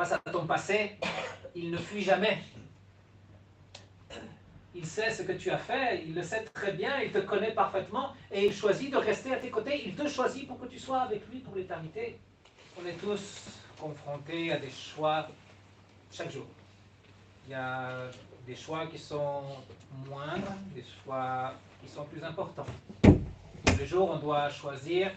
face à ton passé, il ne fuit jamais. Il sait ce que tu as fait, il le sait très bien, il te connaît parfaitement et il choisit de rester à tes côtés. Il te choisit pour que tu sois avec lui pour l'éternité. On est tous confrontés à des choix chaque jour. Il y a des choix qui sont moindres, des choix qui sont plus importants. Tous les jours, on doit choisir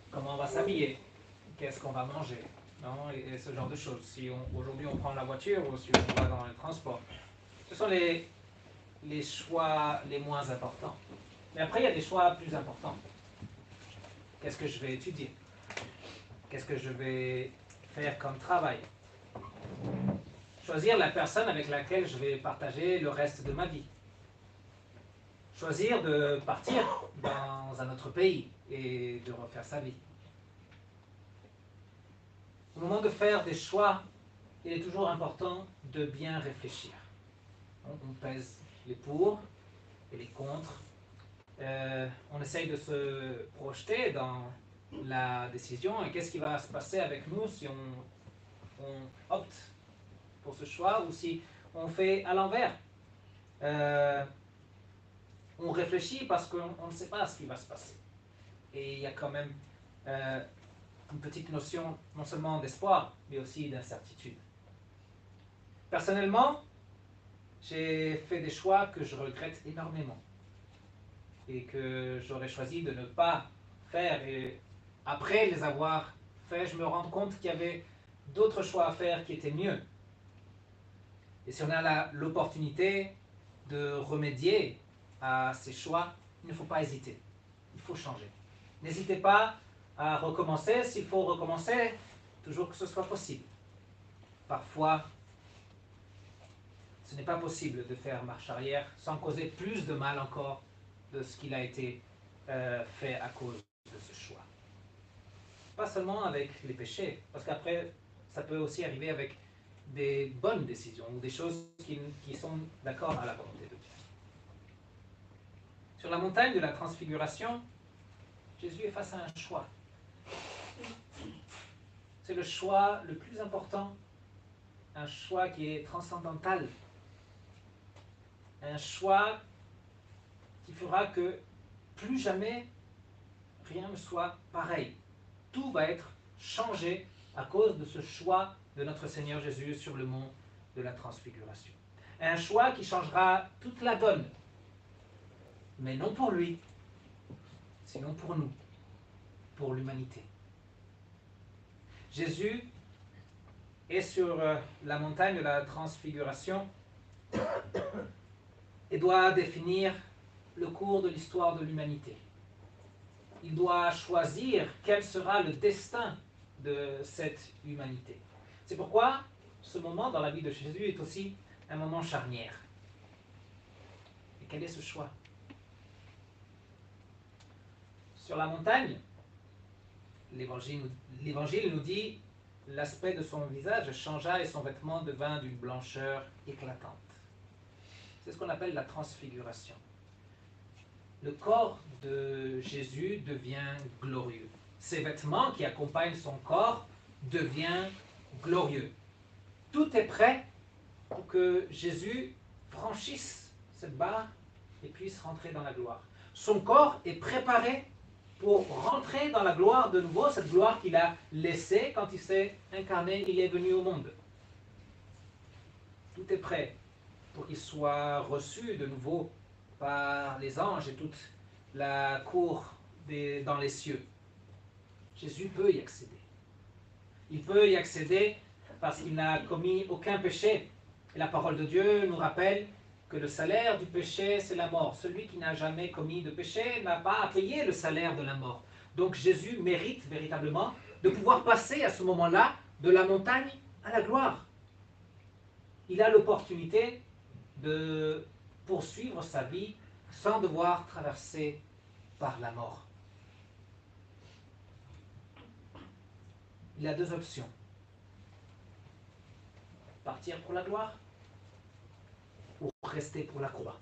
comment on va s'habiller, qu'est-ce qu'on va manger, non? Et ce genre de choses. Si aujourd'hui on prend la voiture ou si on va dans le transport. Ce sont les choix les moins importants. Mais après, il y a des choix plus importants. Qu'est-ce que je vais étudier? Qu'est-ce que je vais faire comme travail? Choisir la personne avec laquelle je vais partager le reste de ma vie. Choisir de partir dans un autre pays et de refaire sa vie. Au moment de faire des choix, il est toujours important de bien réfléchir. On pèse les pour et les contre. On essaye de se projeter dans la décision et qu'est-ce qui va se passer avec nous si on opte pour ce choix ou si on fait à l'envers. On réfléchit parce qu'on ne sait pas ce qui va se passer. Et il y a quand même une petite notion non seulement d'espoir, mais aussi d'incertitude. Personnellement, j'ai fait des choix que je regrette énormément et que j'aurais choisi de ne pas faire. Et après les avoir faits, je me rends compte qu'il y avait d'autres choix à faire qui étaient mieux. Et si on a l'opportunité de remédier à ces choix, il ne faut pas hésiter. Il faut changer. N'hésitez pas à recommencer s'il faut recommencer, toujours que ce soit possible. Parfois, ce n'est pas possible de faire marche arrière sans causer plus de mal encore de ce qu'il a été fait à cause de ce choix. Pas seulement avec les péchés, parce qu'après, ça peut aussi arriver avec des bonnes décisions ou des choses qui sont d'accord à la volonté de Dieu. Sur la montagne de la transfiguration, Jésus est face à un choix. C'est le choix le plus important, un choix qui est transcendantal, un choix qui fera que plus jamais rien ne soit pareil. Tout va être changé à cause de ce choix de notre Seigneur Jésus sur le mont de la transfiguration. Un choix qui changera toute la donne, mais non pour lui, sinon pour nous, pour l'humanité. Jésus est sur la montagne de la transfiguration et doit définir le cours de l'histoire de l'humanité. Il doit choisir quel sera le destin de cette humanité. C'est pourquoi ce moment dans la vie de Jésus est aussi un moment charnière. Et quel est ce choix? Sur la montagne, l'Évangile nous dit l'aspect de son visage changea et son vêtement devint d'une blancheur éclatante. C'est ce qu'on appelle la transfiguration. Le corps de Jésus devient glorieux. Ses vêtements qui accompagnent son corps deviennent glorieux. Tout est prêt pour que Jésus franchisse cette barre et puisse rentrer dans la gloire. Son corps est préparé pour rentrer dans la gloire de nouveau, cette gloire qu'il a laissée quand il s'est incarné, il est venu au monde. Tout est prêt pour qu'il soit reçu de nouveau par les anges et toute la cour dans les cieux. Jésus peut y accéder. Il peut y accéder parce qu'il n'a commis aucun péché. Et la parole de Dieu nous rappelle que le salaire du péché, c'est la mort. Celui qui n'a jamais commis de péché n'a pas à payer le salaire de la mort. Donc Jésus mérite véritablement de pouvoir passer à ce moment-là de la montagne à la gloire. Il a l'opportunité de poursuivre sa vie sans devoir traverser par la mort. Il a deux options. Partir pour la gloire ou rester pour la croix.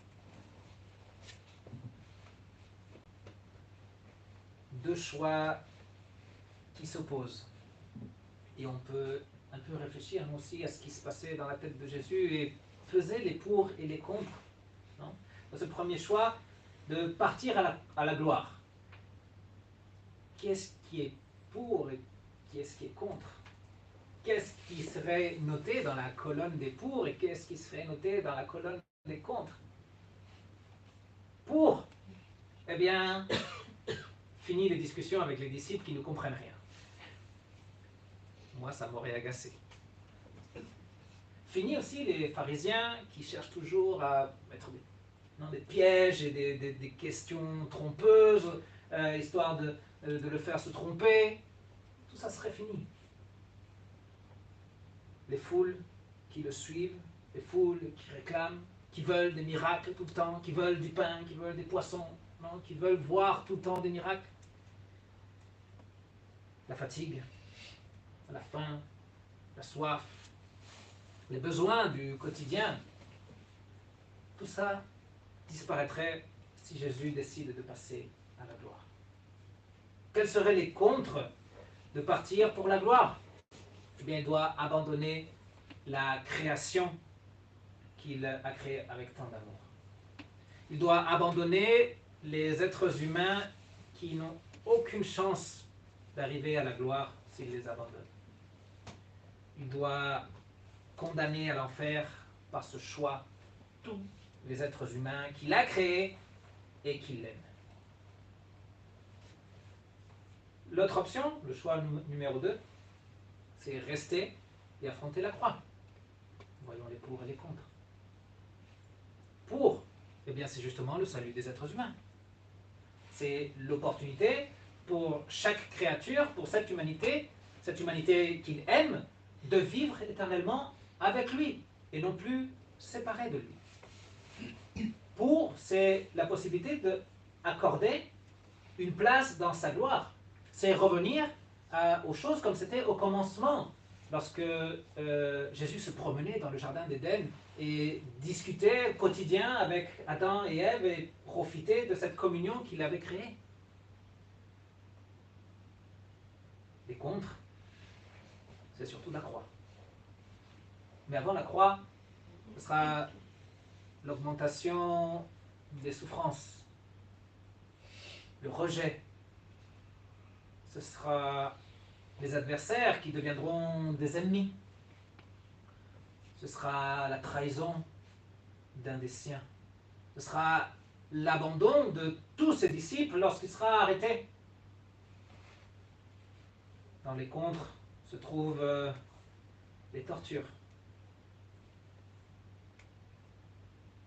Deux choix qui s'opposent. Et on peut un peu réfléchir nous aussi à ce qui se passait dans la tête de Jésus et peser les pour et les contre. Non, dans ce premier choix de partir à la gloire. Qu'est-ce qui est pour et qu'est-ce qui est contre? Qu'est-ce qui serait noté dans la colonne des pour et qu'est-ce qui serait noté dans la colonne des contre? Pour, eh bien, fini les discussions avec les disciples qui ne comprennent rien. Moi, ça m'aurait agacé. Fini aussi les pharisiens qui cherchent toujours à mettre des pièges et des questions trompeuses, histoire de le faire se tromper. Tout ça serait fini. Les foules qui le suivent, les foules qui réclament, qui veulent des miracles tout le temps, qui veulent du pain, qui veulent des poissons, non, qui veulent voir tout le temps des miracles. La fatigue, la faim, la soif, les besoins du quotidien, tout ça disparaîtrait si Jésus décide de passer à la gloire. Quels seraient les contres de partir pour la gloire? Eh bien, il doit abandonner la création qu'il a créée avec tant d'amour. Il doit abandonner les êtres humains qui n'ont aucune chance d'arriver à la gloire s'il les abandonne. Il doit condamner à l'enfer par ce choix tous les êtres humains qu'il a créés et qu'il aime. L'autre option, le choix numéro 2, c'est rester et affronter la croix. Voyons les pour et les contre. Pour, eh bien, c'est justement le salut des êtres humains. C'est l'opportunité pour chaque créature, pour cette humanité qu'il aime, de vivre éternellement avec lui et non plus séparée de lui. Pour, c'est la possibilité d'accorder une place dans sa gloire. C'est revenir aux choses comme c'était au commencement, lorsque Jésus se promenait dans le jardin d'Éden et discutait quotidien avec Adam et Ève et profitait de cette communion qu'il avait créée. Les contres, c'est surtout la croix. Mais avant la croix, ce sera l'augmentation des souffrances, le rejet. Ce sera les adversaires qui deviendront des ennemis. Ce sera la trahison d'un des siens. Ce sera l'abandon de tous ses disciples lorsqu'il sera arrêté. Dans les contres se trouvent les tortures.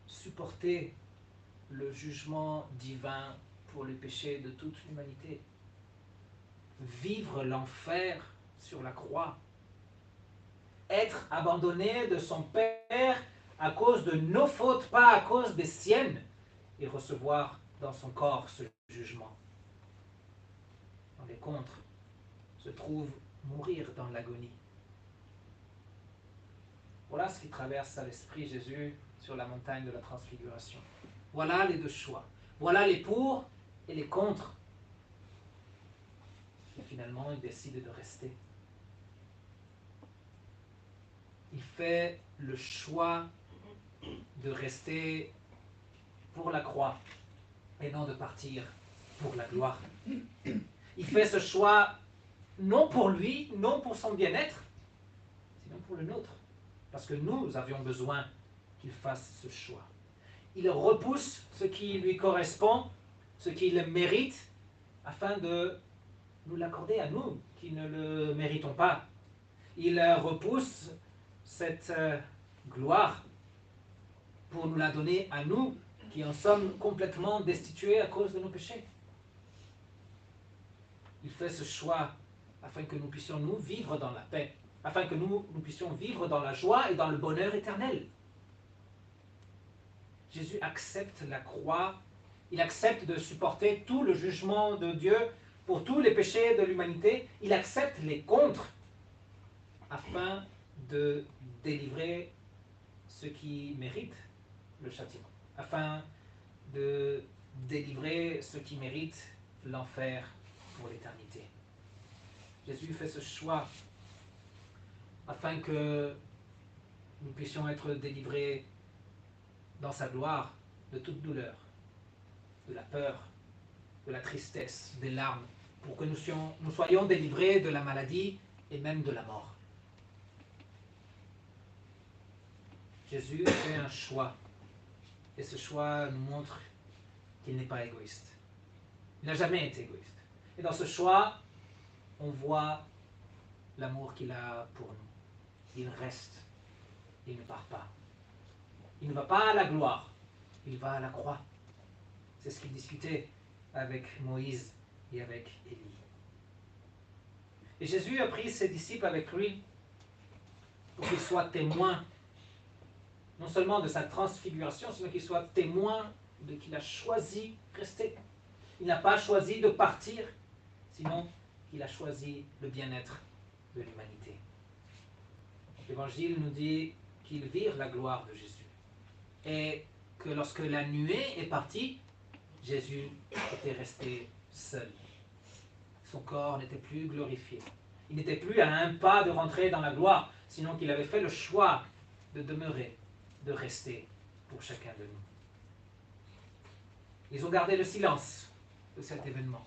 Supporter le jugement divin pour les péchés de toute l'humanité. Vivre l'enfer sur la croix. Être abandonné de son Père à cause de nos fautes, pas à cause des siennes, et recevoir dans son corps ce jugement. Dans les contres se trouve mourir dans l'agonie. Voilà ce qui traverse à l'esprit Jésus sur la montagne de la transfiguration. Voilà les deux choix. Voilà les pour et les contre. Et finalement, il décide de rester. Il fait le choix de rester pour la croix et non de partir pour la gloire. Il fait ce choix non pour lui, non pour son bien-être, sinon pour le nôtre. Parce que nous avions besoin qu'il fasse ce choix. Il repousse ce qui lui correspond, ce qu'il mérite, afin de nous l'accorder à nous, qui ne le méritons pas. Il repousse cette gloire pour nous la donner à nous, qui en sommes complètement destitués à cause de nos péchés. Il fait ce choix afin que nous puissions nous vivre dans la paix, afin que nous puissions vivre dans la joie et dans le bonheur éternel. Jésus accepte la croix, il accepte de supporter tout le jugement de Dieu pour tous les péchés de l'humanité, il accepte les contres afin de délivrer ceux qui méritent le châtiment, afin de délivrer ceux qui méritent l'enfer pour l'éternité. Jésus fait ce choix afin que nous puissions être délivrés dans sa gloire de toute douleur, de la peur, de la tristesse, des larmes, pour que nous soyons délivrés de la maladie et même de la mort. Jésus fait un choix, et ce choix nous montre qu'il n'est pas égoïste. Il n'a jamais été égoïste. Et dans ce choix, on voit l'amour qu'il a pour nous. Il reste, il ne part pas. Il ne va pas à la gloire, il va à la croix. C'est ce qu'il discutait avec Moïse et avec Élie. Et Jésus a pris ses disciples avec lui pour qu'ils soient témoins, non seulement de sa transfiguration, sinon qu'ils soient témoins de qu'il a choisi de rester. Il n'a pas choisi de partir, sinon qu'il a choisi le bien-être de l'humanité. L'Évangile nous dit qu'ils virent la gloire de Jésus. Et que lorsque la nuée est partie, Jésus était resté seul. Son corps n'était plus glorifié. Il n'était plus à un pas de rentrer dans la gloire, sinon qu'il avait fait le choix de demeurer, de rester pour chacun de nous. Ils ont gardé le silence de cet événement.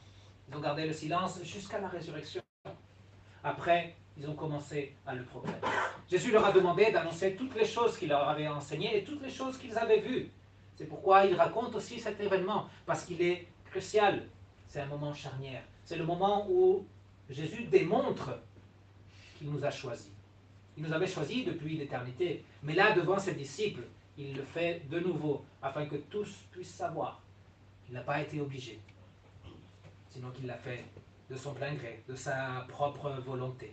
Ils ont gardé le silence jusqu'à la résurrection. Après, ils ont commencé à le proclamer. Jésus leur a demandé d'annoncer toutes les choses qu'il leur avait enseignées et toutes les choses qu'ils avaient vues. C'est pourquoi il raconte aussi cet événement, parce qu'il est crucial. C'est un moment charnière. C'est le moment où Jésus démontre qu'il nous a choisis. Il nous avait choisis depuis l'éternité. Mais là, devant ses disciples, il le fait de nouveau, afin que tous puissent savoir qu'il n'a pas été obligé, sinon qu'il l'a fait de son plein gré, de sa propre volonté.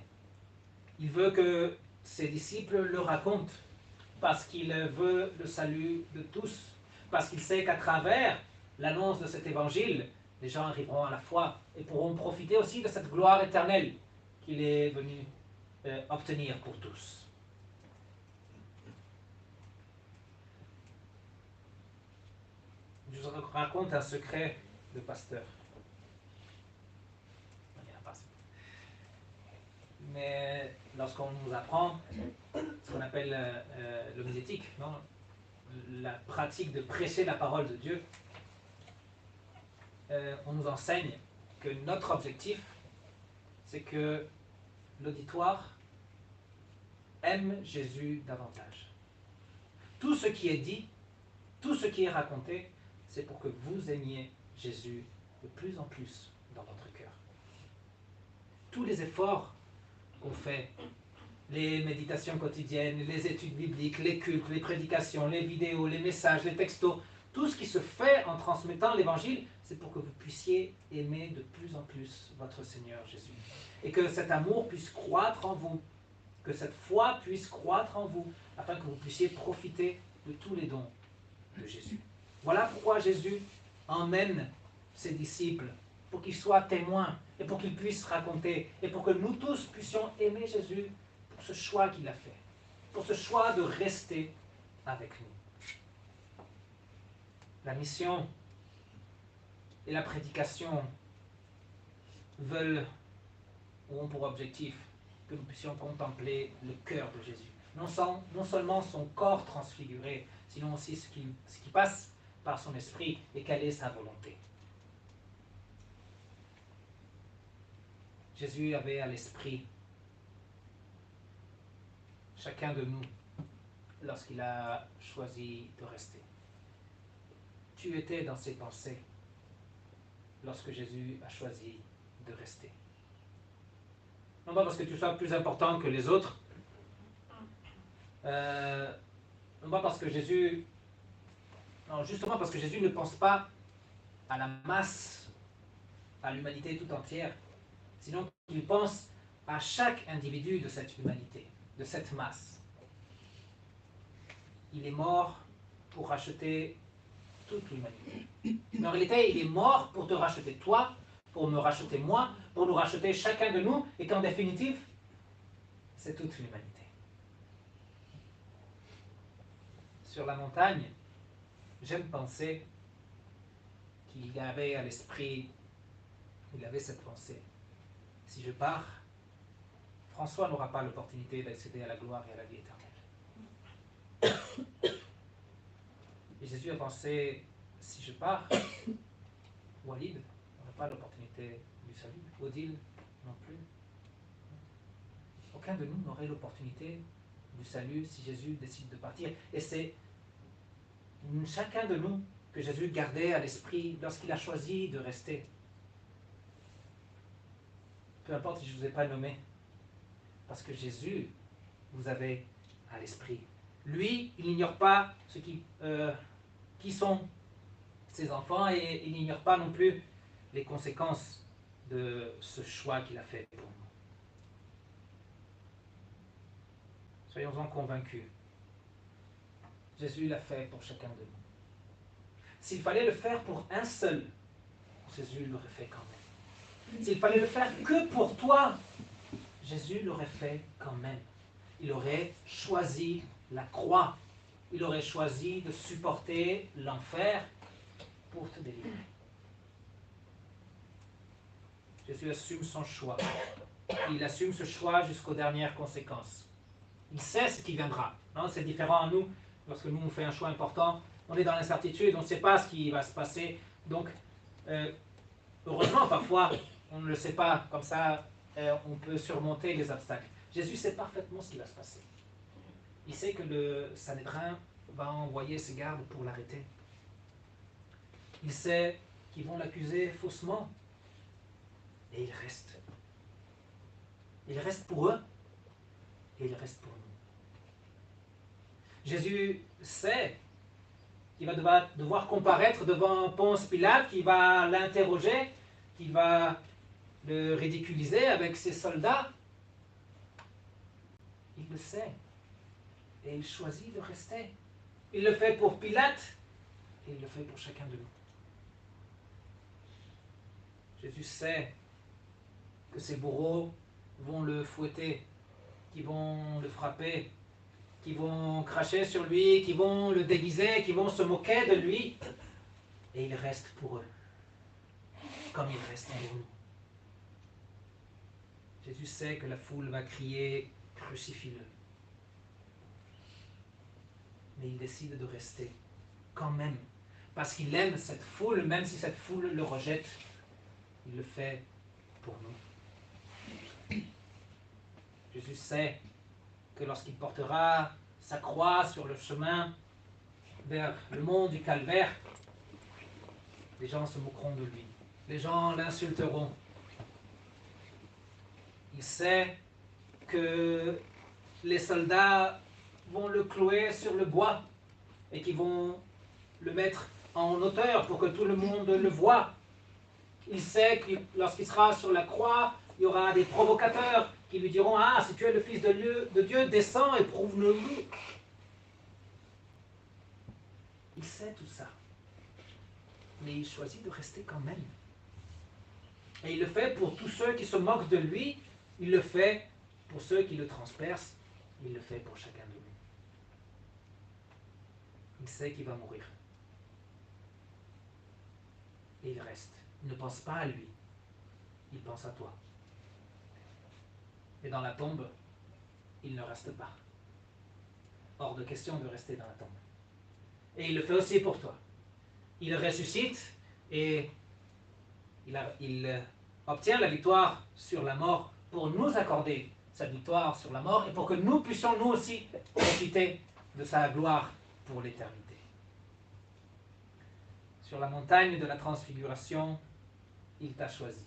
Il veut que ses disciples le racontent, parce qu'il veut le salut de tous, parce qu'il sait qu'à travers l'annonce de cet évangile, les gens arriveront à la foi et pourront profiter aussi de cette gloire éternelle qu'il est venu obtenir pour tous. Je vous raconte un secret de pasteur. Mais lorsqu'on nous apprend ce qu'on appelle l'homilétique, la pratique de prêcher la parole de Dieu, on nous enseigne que notre objectif, c'est que l'auditoire aime Jésus davantage. Tout ce qui est dit, tout ce qui est raconté, c'est pour que vous aimiez Jésus de plus en plus dans votre cœur. Tous les efforts qu'on fait, les méditations quotidiennes, les études bibliques, les cultes, les prédications, les vidéos, les messages, les textos, tout ce qui se fait en transmettant l'évangile, c'est pour que vous puissiez aimer de plus en plus votre Seigneur Jésus. Et que cet amour puisse croître en vous, que cette foi puisse croître en vous, afin que vous puissiez profiter de tous les dons de Jésus. Voilà pourquoi Jésus emmène ses disciples, pour qu'ils soient témoins, et pour qu'ils puissent raconter, et pour que nous tous puissions aimer Jésus pour ce choix qu'il a fait, pour ce choix de rester avec nous. La mission et la prédication veulent, ou ont pour objectif, que nous puissions contempler le cœur de Jésus. Non seulement son corps transfiguré, sinon aussi ce qui passe par son esprit et quelle est sa volonté. Jésus avait à l'esprit chacun de nous lorsqu'il a choisi de rester. Tu étais dans ses pensées lorsque Jésus a choisi de rester. Non pas parce que tu sois plus important que les autres, non pas parce que Jésus... Non, justement parce que Jésus ne pense pas à la masse, à l'humanité tout entière, sinon qu'il pense à chaque individu de cette humanité, de cette masse. Il est mort pour racheter toute l'humanité. Mais en réalité, il est mort pour te racheter toi, pour me racheter moi, pour nous racheter chacun de nous, et qu'en définitive, c'est toute l'humanité. Sur la montagne, j'aime penser qu'il avait à l'esprit, il avait cette pensée. Si je pars, François n'aura pas l'opportunité d'accéder à la gloire et à la vie éternelle. Et Jésus a pensé, si je pars, Walid n'aura pas l'opportunité du salut, Odile non plus. Aucun de nous n'aurait l'opportunité du salut si Jésus décide de partir. Et c'est chacun de nous que Jésus gardait à l'esprit lorsqu'il a choisi de rester. Peu importe si je ne vous ai pas nommé, parce que Jésus vous avait à l'esprit. Lui, il n'ignore pas qui sont ses enfants et il n'ignore pas non plus les conséquences de ce choix qu'il a fait pour nous. Soyons-en convaincus. Jésus l'a fait pour chacun de nous. S'il fallait le faire pour un seul, Jésus l'aurait fait quand même. S'il fallait le faire que pour toi, Jésus l'aurait fait quand même. Il aurait choisi la croix. Il aurait choisi de supporter l'enfer pour te délivrer. Jésus assume son choix. Il assume ce choix jusqu'aux dernières conséquences. Il sait ce qui viendra. C'est différent à nous. Lorsque nous, on fait un choix important, on est dans l'incertitude, on ne sait pas ce qui va se passer. Donc, heureusement, parfois, on ne le sait pas. Comme ça, on peut surmonter les obstacles. Jésus sait parfaitement ce qui va se passer. Il sait que le Sanhédrin va envoyer ses gardes pour l'arrêter. Il sait qu'ils vont l'accuser faussement. Et il reste. Il reste pour eux. Et il reste pour nous. Jésus sait qu'il va devoir comparaître devant Ponce Pilate, qui va l'interroger, qui va le ridiculiser avec ses soldats. Il le sait. Et il choisit de rester. Il le fait pour Pilate et il le fait pour chacun de nous. Jésus sait que ses bourreaux vont le fouetter, qui vont le frapper, qui vont cracher sur lui, qui vont le déguiser, qui vont se moquer de lui. Et il reste pour eux, comme il reste pour nous. Jésus sait que la foule va crier « Crucifie-le ». Mais il décide de rester, quand même, parce qu'il aime cette foule, même si cette foule le rejette. Il le fait pour nous. Jésus sait que lorsqu'il portera sa croix sur le chemin vers le mont du Calvaire, les gens se moqueront de lui. Les gens l'insulteront. Il sait que les soldats vont le clouer sur le bois et qu'ils vont le mettre en hauteur pour que tout le monde le voie. Il sait que lorsqu'il sera sur la croix, il y aura des provocateurs qui lui diront « Ah, si tu es le Fils de Dieu, descends et prouve-le-nous. » Il sait tout ça. Mais il choisit de rester quand même. Et il le fait pour tous ceux qui se moquent de lui. Il le fait pour ceux qui le transpercent. Il le fait pour chacun de nous. Il sait qu'il va mourir. Et il reste. Il ne pense pas à lui. Il pense à toi. Et dans la tombe, il ne reste pas. Hors de question de rester dans la tombe. Et il le fait aussi pour toi. Il ressuscite et il obtient la victoire sur la mort pour nous accorder sa victoire sur la mort et pour que nous puissions nous aussi profiter de sa gloire pour l'éternité. Sur la montagne de la transfiguration, il t'a choisi.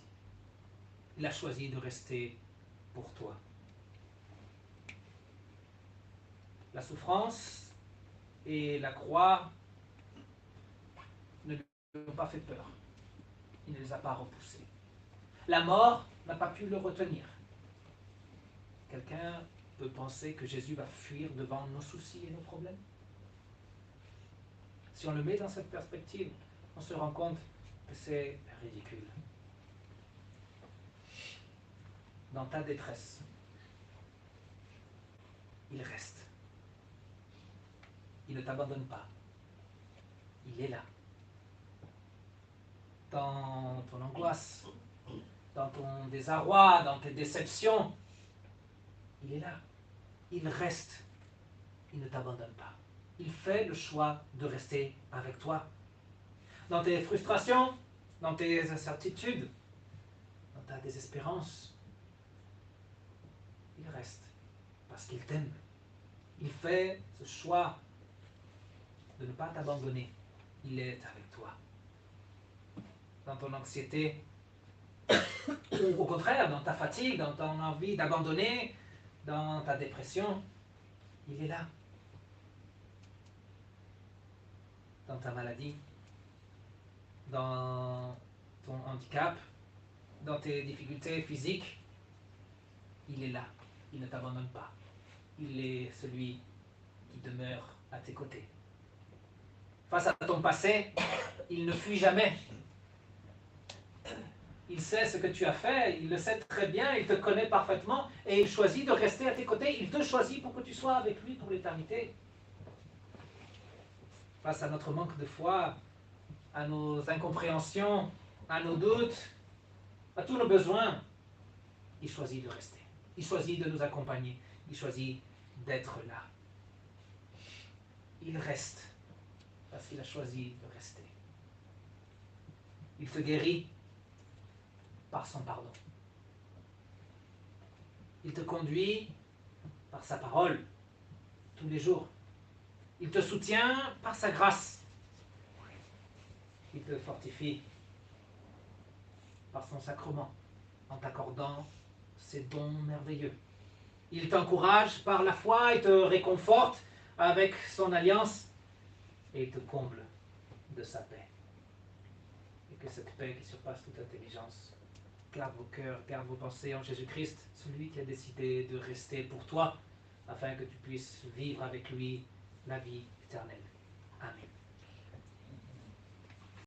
Il a choisi de rester pour toi. La souffrance et la croix ne lui ont pas fait peur. Il ne les a pas repoussés. La mort n'a pas pu le retenir. Quelqu'un peut penser que Jésus va fuir devant nos soucis et nos problèmes? Si on le met dans cette perspective, on se rend compte que c'est ridicule. Dans ta détresse, il reste. Il ne t'abandonne pas. Il est là. Dans ton angoisse, dans ton désarroi, dans tes déceptions, il est là. Il reste. Il ne t'abandonne pas. Il fait le choix de rester avec toi. Dans tes frustrations, dans tes incertitudes, dans ta désespérance, il reste parce qu'il t'aime. Il fait ce choix de ne pas t'abandonner. Il est avec toi. Dans ton anxiété, au contraire, dans ta fatigue, dans ton envie d'abandonner, dans ta dépression, il est là. Dans ta maladie, dans ton handicap, dans tes difficultés physiques, il est là. Il ne t'abandonne pas. Il est celui qui demeure à tes côtés. Face à ton passé, il ne fuit jamais. Il sait ce que tu as fait, il le sait très bien, il te connaît parfaitement et il choisit de rester à tes côtés. Il te choisit pour que tu sois avec lui pour l'éternité. Face à notre manque de foi, à nos incompréhensions, à nos doutes, à tous nos besoins, il choisit de rester. Il choisit de nous accompagner. Il choisit d'être là. Il reste parce qu'il a choisi de rester. Il te guérit par son pardon. Il te conduit par sa parole tous les jours. Il te soutient par sa grâce. Il te fortifie par son sacrement en t'accordant ses dons merveilleux. Il t'encourage par la foi et te réconforte avec son alliance et il te comble de sa paix. Et que cette paix qui surpasse toute intelligence garde vos cœurs, garde vos pensées en Jésus-Christ, celui qui a décidé de rester pour toi, afin que tu puisses vivre avec lui la vie éternelle. Amen.